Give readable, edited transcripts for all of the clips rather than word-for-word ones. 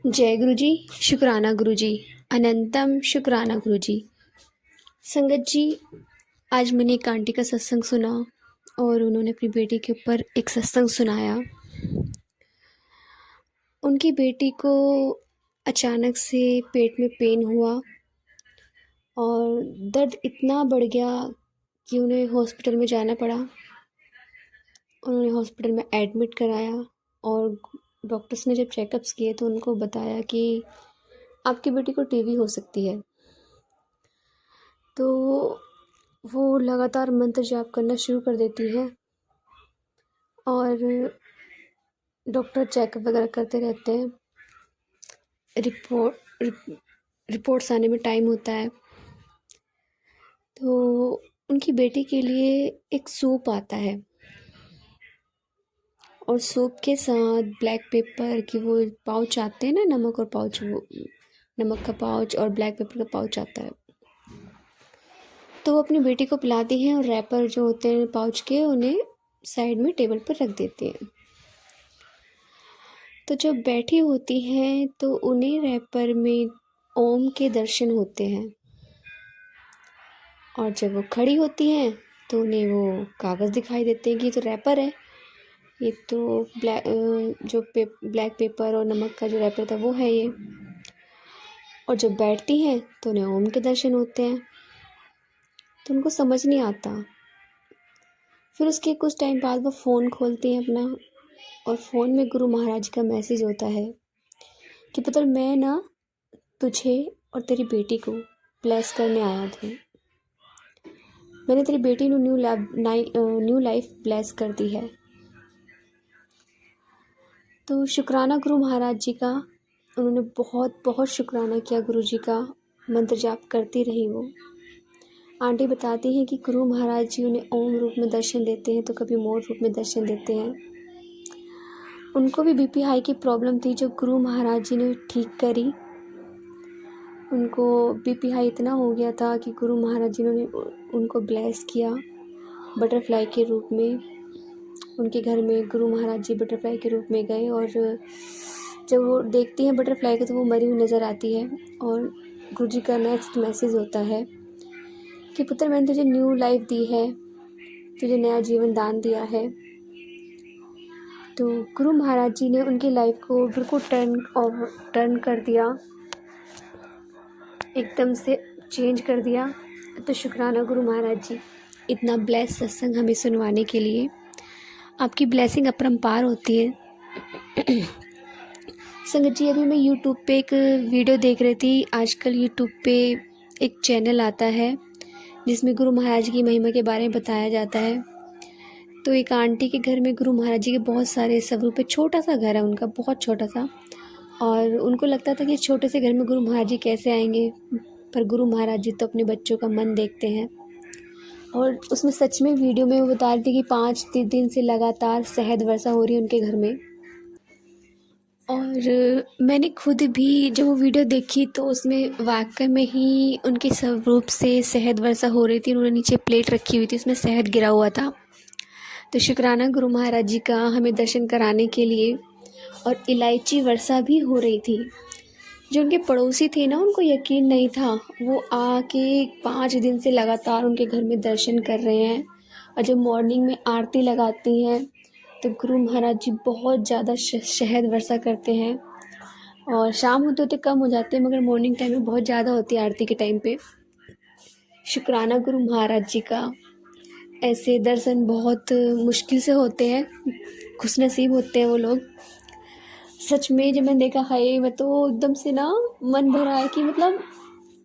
जय गुरु जी, शुक्राना गुरु जी, अनंतम शुक्राना गुरु जी। संगत जी, आज मैंने एक आंटी का सत्संग सुना और उन्होंने अपनी बेटी के ऊपर एक सत्संग सुनाया। उनकी बेटी को अचानक से पेट में पेन हुआ और दर्द इतना बढ़ गया कि उन्हें हॉस्पिटल में जाना पड़ा। उन्होंने हॉस्पिटल में एडमिट कराया और डॉक्टर्स ने जब चेकअप्स किए तो उनको बताया कि आपकी बेटी को टीबी हो सकती है। तो वो लगातार मंत्र जाप करना शुरू कर देती है और डॉक्टर चेकअप वगैरह करते रहते हैं। रिपोर्ट्स आने में टाइम होता है। तो उनकी बेटी के लिए एक सूप आता है और सूप के साथ ब्लैक पेपर की वो पाउच आते हैं ना, नमक और पाउच, वो नमक का पाउच और ब्लैक पेपर का पाउच आता है। तो वो अपनी बेटी को पिलाती हैं और रैपर जो होते हैं पाउच के, उन्हें साइड में टेबल पर रख देती हैं। तो जब बैठी होती हैं तो उन्हें रैपर में ओम के दर्शन होते हैं और जब वो खड़ी होती हैं तो उन्हें वो कागज़ दिखाई देते हैं कि ये तो रैपर है, ये तो ब्लैक पेपर और नमक का जो रैपर था वो है ये। और जब बैठती हैं तो उन्हें ओम के दर्शन होते हैं। तो उनको समझ नहीं आता। फिर उसके कुछ टाइम बाद वो फ़ोन खोलती हैं अपना और फ़ोन में गुरु महाराज का मैसेज होता है कि पुत्र, मैं ना तुझे और तेरी बेटी को ब्लेस करने आया था। मैंने तेरी बेटी को न्यू लाइफ ब्लेस कर दी है। तो शुक्राना गुरु महाराज जी का। उन्होंने बहुत बहुत शुक्राना किया गुरु जी का। मंत्र जाप करती रही वो। आंटी बताती हैं कि गुरु महाराज जी उन्हें ओम रूप में दर्शन देते हैं तो कभी मोर रूप में दर्शन देते हैं। उनको भी बीपी हाई की प्रॉब्लम थी जो गुरु महाराज जी ने ठीक करी। उनको बीपी हाई इतना हो गया था कि गुरु महाराज जी ने उनको ब्लेस किया बटरफ्लाई के रूप में। उनके घर में गुरु महाराज जी बटरफ्लाई के रूप में गए और जब वो देखती हैं बटरफ्लाई को तो वो मरी हुई नज़र आती है। और गुरु जी का नेक्स्ट मैसेज होता है कि पुत्र, मैंने तुझे न्यू लाइफ दी है, तुझे नया जीवन दान दिया है। तो गुरु महाराज जी ने उनकी लाइफ को बिल्कुल टर्न कर दिया, एकदम से चेंज कर दिया। तो शुक्राना गुरु महाराज जी, इतना ब्लेस सत्संग हमें सुनवाने के लिए। आपकी ब्लेसिंग अपरंपार होती है। संगत जी, अभी मैं यूट्यूब पे एक वीडियो देख रही थी। आजकल यूट्यूब पे एक चैनल आता है जिसमें गुरु महाराज की महिमा के बारे में बताया जाता है। तो एक आंटी के घर में गुरु महाराज जी के बहुत सारे स्वरूप है। छोटा सा घर है उनका, बहुत छोटा सा। और उनको लगता था कि छोटे से घर में गुरु महाराज जी कैसे आएंगे, पर गुरु महाराज जी तो अपने बच्चों का मन देखते हैं। और उसमें सच में वीडियो में वो बता रही थी कि 5 दिन से लगातार शहद वर्षा हो रही है उनके घर में। और मैंने खुद भी जब वो वीडियो देखी तो उसमें वाकई में ही उनके स्वरूप से शहद वर्षा हो रही थी। उन्होंने नीचे प्लेट रखी हुई थी, उसमें शहद गिरा हुआ था। तो शुक्राना गुरु महाराज जी का हमें दर्शन कराने के लिए। और इलायची वर्षा भी हो रही थी। जो उनके पड़ोसी थे ना, उनको यकीन नहीं था। वो आके 5 दिन से लगातार उनके घर में दर्शन कर रहे हैं। और जब मॉर्निंग में आरती लगाती हैं तो गुरु महाराज जी बहुत ज़्यादा शहद वर्षा करते हैं। और शाम होते होते कम हो जाते हैं, मगर मॉर्निंग टाइम में बहुत ज़्यादा होती है आरती के टाइम पे। शुक्राना गुरु महाराज जी का। ऐसे दर्शन बहुत मुश्किल से होते हैं, खुशनसीब होते हैं वो लोग। सच में जब मैंने देखा है, मैं तो एकदम से ना मन भरा है कि मतलब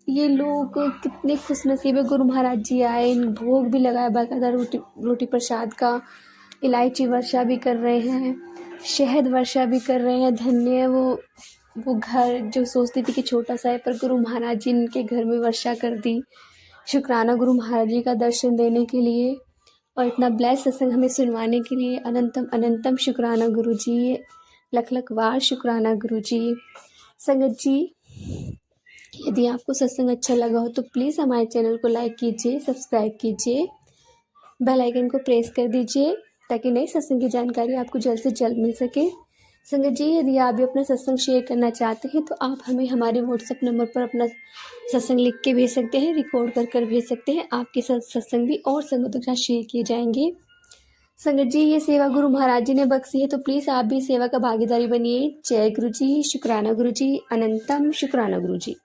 ये लोग कितने खुशनसीब है। गुरु महाराज जी आए, भोग भी लगाया बाकायदा, रोटी प्रसाद का। इलायची वर्षा भी कर रहे हैं, शहद वर्षा भी कर रहे हैं। धन्य है वो घर जो सोचती थी कि छोटा सा है, पर गुरु महाराज जी इनके घर में वर्षा कर दी। शुक्राना गुरु महाराज जी का दर्शन देने के लिए और इतना ब्लेस सत्संग हमें सुनवाने के लिए अनंतम अनंतम शुक्राना गुरु जी। लख लख वार शुक्राना गुरु जी। संगत जी, यदि आपको सत्संग अच्छा लगा हो तो प्लीज़ हमारे चैनल को लाइक कीजिए, सब्सक्राइब कीजिए, बेल आइकन को प्रेस कर दीजिए ताकि नई सत्संग की जानकारी आपको जल्द से जल्द मिल सके। संगत जी, यदि आप भी अपना सत्संग शेयर करना चाहते हैं तो आप हमें हमारे व्हाट्सएप नंबर पर अपना सत्संग लिख के भेज सकते हैं, रिकॉर्ड कर भेज सकते हैं। आपके साथ सत्संग भी और संगतों के साथ शेयर किए जाएंगे। संगत जी, ये सेवा गुरु महाराज जी ने बख्शी है, तो प्लीज़ आप भी सेवा का भागीदारी बनिए। जय गुरु जी, शुक्राना गुरु जी, अनंतम शुक्राना गुरु जी।